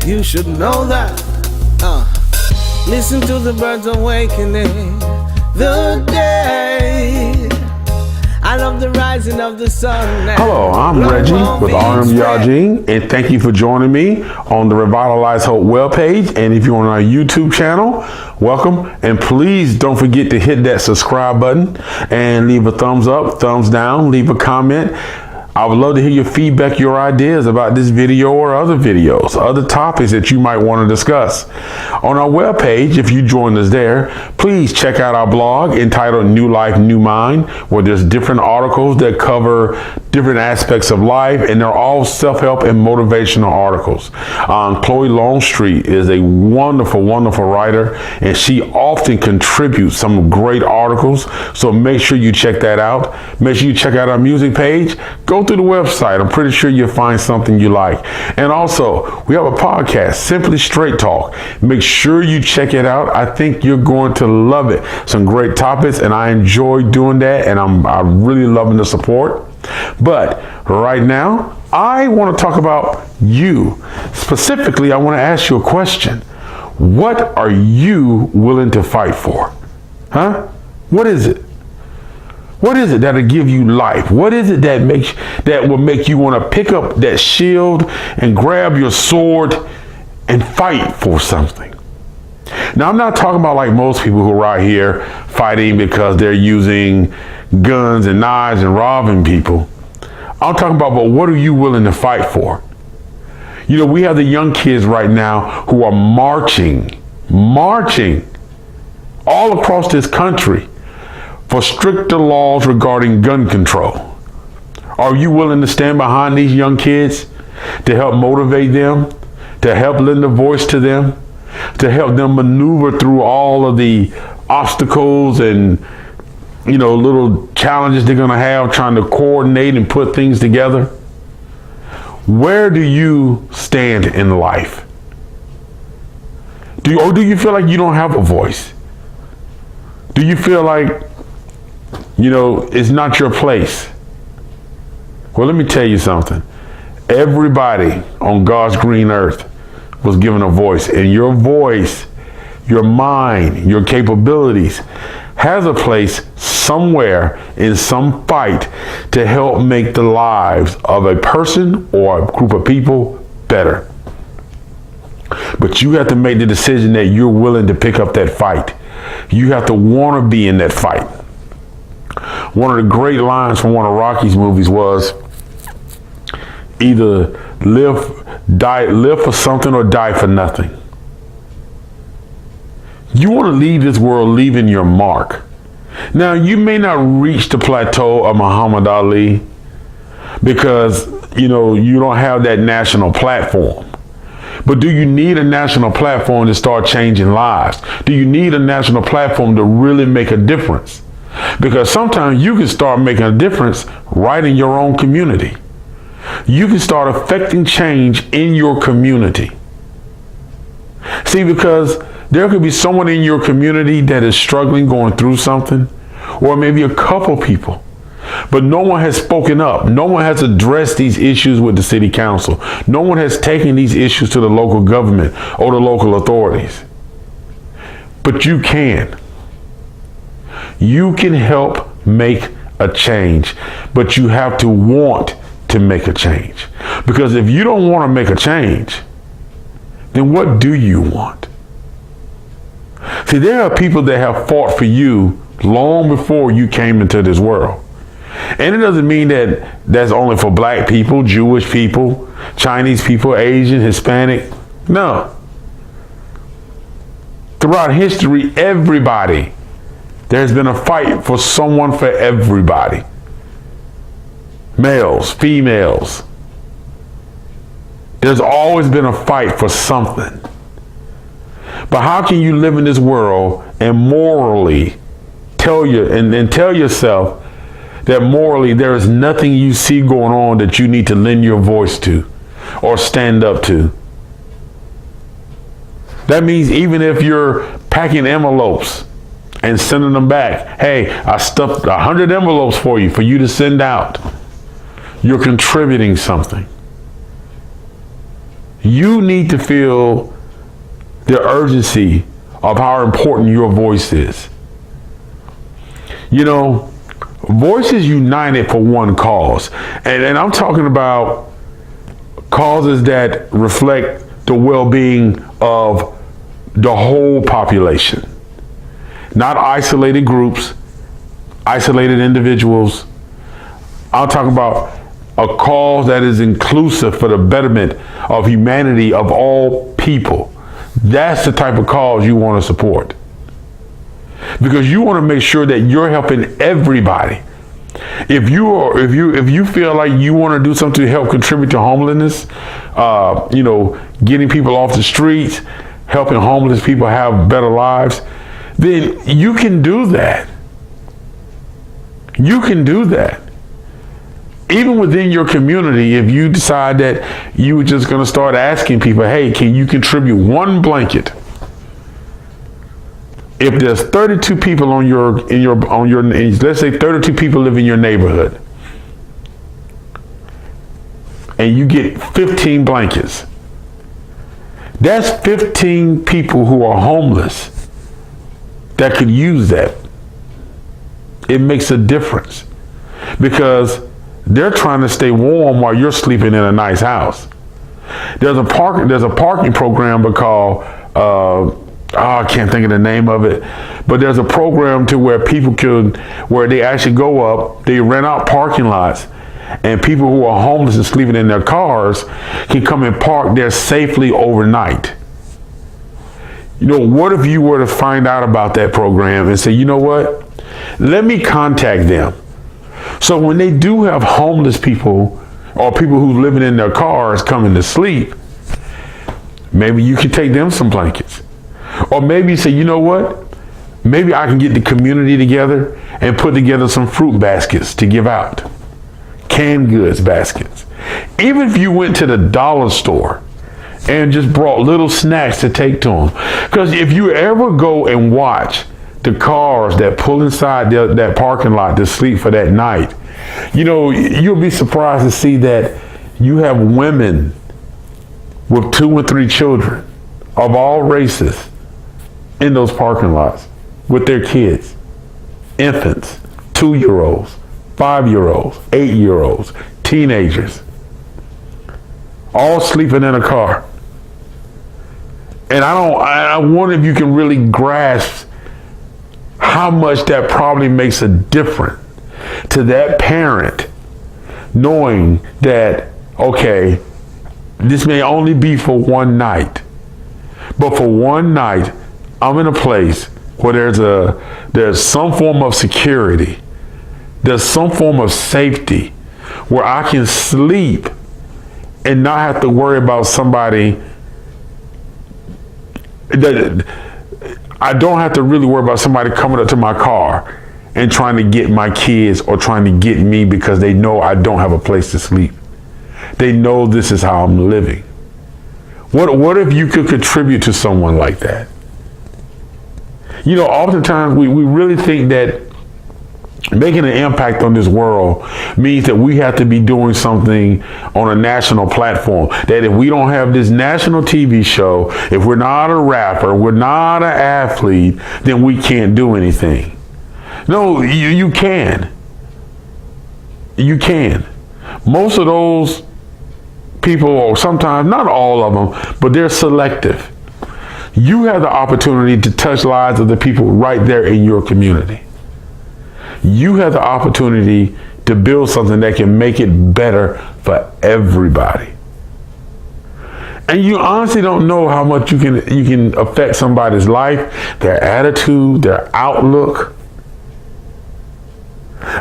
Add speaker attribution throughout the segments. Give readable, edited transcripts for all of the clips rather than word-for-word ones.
Speaker 1: You should know that. Listen to the birds awakening the day. I love the rising of the sun.
Speaker 2: Hello, I'm Reggie with RM Yajing, and thank you for joining me on the Revitalize Hope webpage. And if you're on our YouTube channel, welcome. And please don't forget to hit that subscribe button and leave a thumbs up, thumbs down, leave a comment. I would love to hear your feedback, your ideas about this video or other videos, other topics that you might want to discuss. On our webpage, if you join us there, please check out our blog entitled New Life, New Mind, where there's different articles that cover different aspects of life, and they're all self-help and motivational articles. Chloe Longstreet is a wonderful, wonderful writer, and she often contributes some great articles, so make sure you check that out. Make sure you check out our music page. Go through the website. I'm pretty sure you'll find something you like. And also, we have a podcast, Simply Straight Talk. Make sure you check it out. I think you're going to love it. Some great topics, and I enjoy doing that, and I'm really loving the support. But right now, I want to talk about you. Specifically, I want to ask you a question. What are you willing to fight for? What is it? What is it that'll give you life? What is it that will make you want to pick up that shield and grab your sword and fight for something? Now, I'm not talking about like most people who are out here fighting because they're using guns and knives and robbing people. I'm talking about, but what are you willing to fight for? You know, we have the young kids right now who are marching all across this country for stricter laws regarding gun control. Are you willing to stand behind these young kids to help motivate them, to help lend a voice to them, to help them maneuver through all of the obstacles and, you know, little challenges they're going to have trying to coordinate and put things together? Where do you stand in life? Do you feel like you don't have a voice? Do you feel like, you know, it's not your place? Well, let me tell you something. Everybody on God's green earth was given a voice, and your voice, your mind, your capabilities has a place somewhere in some fight to help make the lives of a person or a group of people better. But you have to make the decision that you're willing to pick up that fight. You have to want to be in that fight. One of the great lines from one of Rocky's movies was either live for something or die for nothing. You want to leave this world leaving your mark. Now, you may not reach the plateau of Muhammad Ali because, you know, you don't have that national platform. But do you need a national platform to start changing lives? Do you need a national platform to really make a difference? Because sometimes you can start making a difference right in your own community. You can start affecting change in your community. See, because there could be someone in your community that is struggling, going through something, or maybe a couple people, but no one has spoken up. No one has addressed these issues with the city council. No one has taken these issues to the local government or the local authorities. But you can. You can help make a change, but you have to want to make a change. Because if you don't want to make a change, then what do you want? See, there are people that have fought for you long before you came into this world. And it doesn't mean that that's only for black people, Jewish people, Chinese people, Asian, Hispanic. No. Throughout history, everybody, there's been a fight for someone, for everybody. Males, females. There's always been a fight for something. But how can you live in this world and morally tell yourself that morally there is nothing you see going on that you need to lend your voice to or stand up to? That means even if you're packing envelopes and sending them back, hey, I stuffed 100 envelopes for you to send out. You're contributing something. You need to feel the urgency of how important your voice is. You know, voices united for one cause. And I'm talking about causes that reflect the well-being of the whole population. Not isolated groups, isolated individuals. I'm talking about a cause that is inclusive for the betterment of humanity, of all people. That's the type of cause you want to support. Because you want to make sure that you're helping everybody. If you feel like you want to do something to help contribute to homelessness, getting people off the streets, helping homeless people have better lives, then you can do that. You can do that. Even within your community, if you decide that you're just going to start asking people, hey, can you contribute one blanket? If there's 32 people let's say 32 people live in your neighborhood, and you get 15 blankets, that's 15 people who are homeless that could use that. It makes a difference because they're trying to stay warm while you're sleeping in a nice house. There's a parking program called I can't think of the name of it, but there's a program to where where they actually go up, they rent out parking lots, and people who are homeless and sleeping in their cars can come and park there safely overnight. You know, what if you were to find out about that program and say, you know what, let me contact them. So when they do have homeless people or people who living in their cars coming to sleep, maybe you can take them some blankets. Or maybe you say, you know what? Maybe I can get the community together and put together some fruit baskets to give out. Canned goods baskets. Even if you went to the dollar store and just brought little snacks to take to them. Because if you ever go and watch the cars that pull inside that parking lot to sleep for that night, you know, you'll be surprised to see that you have women with 2 and 3 children of all races in those parking lots with their kids, infants, 2-year-olds, 5-year-olds, 8-year-olds, teenagers, all sleeping in a car. And I wonder if you can really grasp how much that probably makes a difference to that parent, knowing that, okay, this may only be for one night, but for one night, I'm in a place where there's some form of security, there's some form of safety, where I can sleep and not have to worry about somebody. I don't have to really worry about somebody coming up to my car and trying to get my kids or trying to get me because they know I don't have a place to sleep. They know this is how I'm living. What if you could contribute to someone like that? You know, oftentimes we really think that making an impact on this world means that we have to be doing something on a national platform. That if we don't have this national TV show, if we're not a rapper, we're not an athlete, then we can't do anything. No, you can. You can. Most of those people, or sometimes not all of them, but they're selective. You have the opportunity to touch lives of the people right there in your community. You have the opportunity to build something that can make it better for everybody. And you honestly don't know how much you can affect somebody's life, their attitude, their outlook.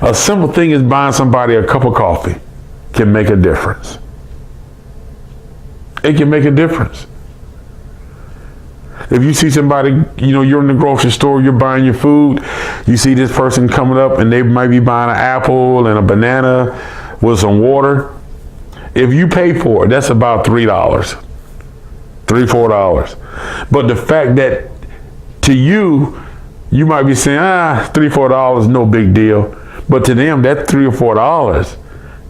Speaker 2: A simple thing is buying somebody a cup of coffee can make a difference. It can make a difference. If you see somebody, you know, you're in the grocery store, you're buying your food, you see this person coming up and they might be buying an apple and a banana with some water. If you pay for it, that's about $3, $3-4. But the fact that to you, you might be saying, $3-4, no big deal. But to them, that $3 or $4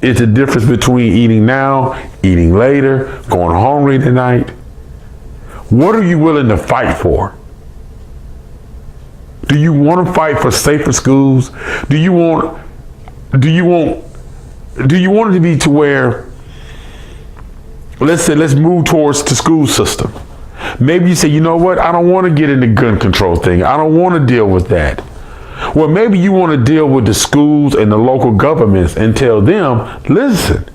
Speaker 2: It's the difference between eating now, eating later, going hungry tonight. What are you willing to fight for? Do you want to fight for safer schools? Do you want it to be to where, let's say, let's move towards the school system. Maybe you say, you know what? I don't want to get in the gun control thing. I don't want to deal with that. Well, maybe you want to deal with the schools and the local governments and tell them, listen,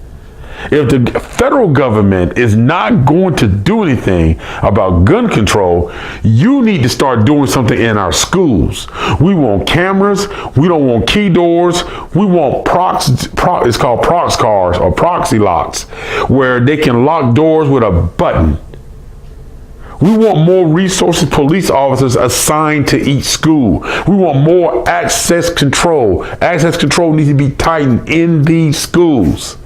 Speaker 2: if the federal government is not going to do anything about gun control, you need to start doing something in our schools. We want cameras. We don't want key doors. We want it's called prox cars or proxy locks, where they can lock doors with a button. We want more resources, police officers assigned to each school. We want more access control. Access control needs to be tightened in these schools.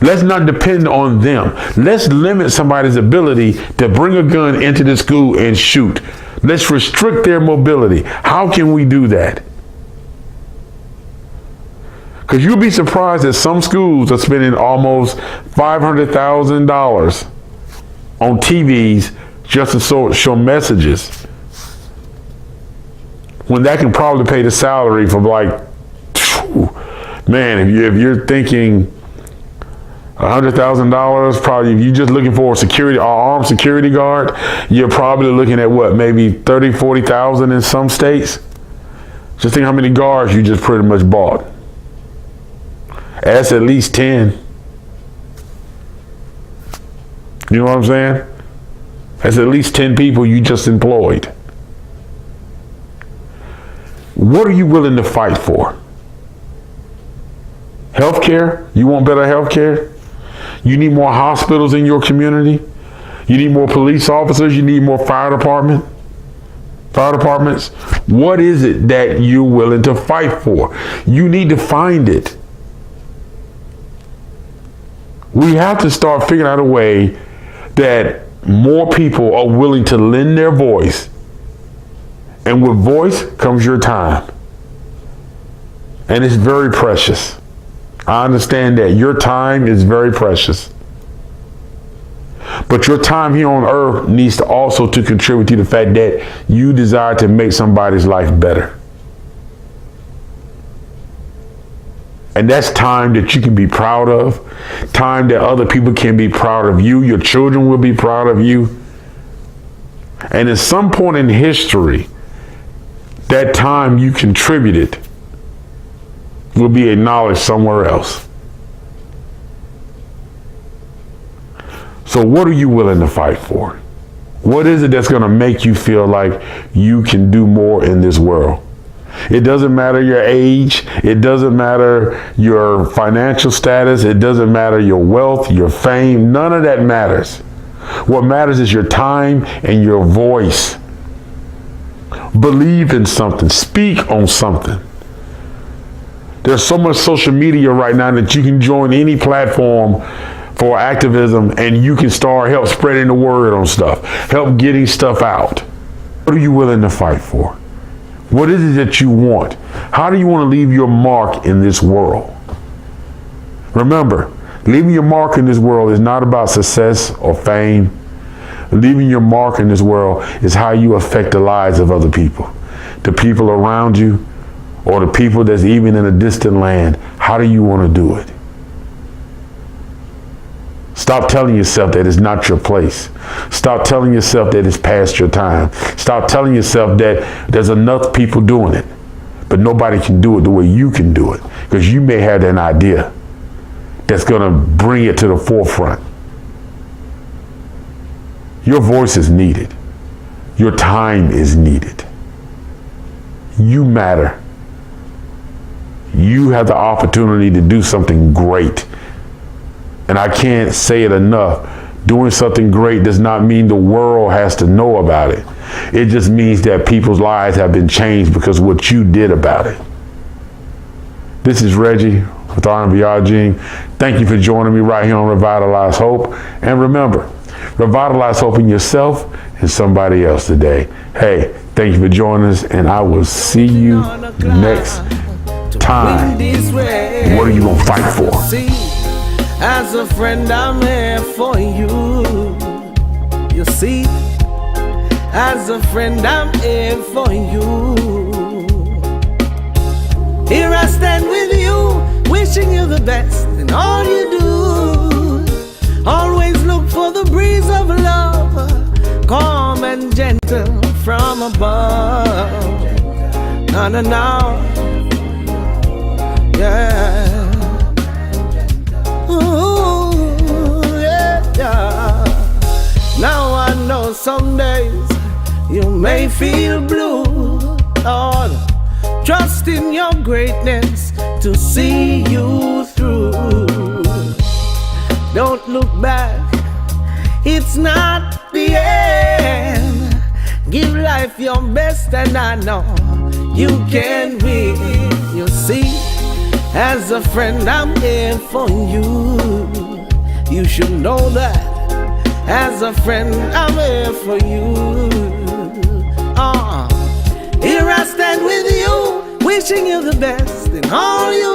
Speaker 2: Let's not depend on them. Let's limit somebody's ability to bring a gun into the school and shoot. Let's restrict their mobility. How can we do that? Because you'll be surprised that some schools are spending almost $500,000 on TVs just to show messages, when that can probably pay the salary for, like, man, if you're thinking $100,000, probably if you're just looking for a security or armed security guard, you're probably looking at what, maybe 30, 40,000 in some states. Just think how many guards you just pretty much bought. That's at least 10. You know what I'm saying? That's at least 10 people you just employed. What are you willing to fight for? Healthcare? You want better healthcare? You need more hospitals in your community? You need more police officers? You need more fire departments? What is it that you're willing to fight for? You need to find it. We have to start figuring out a way that more people are willing to lend their voice. And with voice comes your time. And it's very precious. I understand that. Your time is very precious. But your time here on earth needs to also to contribute to the fact that you desire to make somebody's life better. And that's time that you can be proud of, time that other people can be proud of you. Your children will be proud of you. And at some point in history, that time you contributed will be acknowledged somewhere else. So what are you willing to fight for? What is it that's going to make you feel like you can do more in this world? It doesn't matter your age. It doesn't matter your financial status. It doesn't matter your wealth, your fame. None of that matters. What matters is your time and your voice. Believe in something. Speak on something. There's so much social media right now that you can join any platform for activism and you can help spreading the word on stuff, help getting stuff out. What are you willing to fight for? What is it that you want? How do you want to leave your mark in this world? Remember, leaving your mark in this world is not about success or fame. Leaving your mark in this world is how you affect the lives of other people. The people around you or the people that's even in a distant land. How do you want to do it? Stop telling yourself that it's not your place. Stop telling yourself that it's past your time. Stop telling yourself that there's enough people doing it, but nobody can do it the way you can do it, because you may have an idea that's going to bring it to the forefront. Your voice is needed. Your time is needed. You matter. You have the opportunity to do something great. And I can't say it enough. Doing something great does not mean the world has to know about it. It just means that people's lives have been changed because of what you did about it. This is Reggie with RMVRG. Thank you for joining me right here on Revitalize Hope. And remember, revitalize hope in yourself and somebody else today. Hey, thank you for joining us, and I will see you next time,
Speaker 1: This way.
Speaker 2: what are you going to fight for?
Speaker 1: See, as a friend, I'm here for you. You see, as a friend, I'm here for you. Here I stand with you, wishing you the best in all you do. Always look for the breeze of love, calm and gentle from above. No, no, no. Yeah. Ooh, yeah, yeah. Now I know some days you may feel blue, Lord. Trust in your greatness to see you through. Don't look back, it's not the end. Give life your best and I know you can win. You see, as a friend I'm here for you. You should know that. As a friend I'm here for you. Here I stand with you, wishing you the best in all you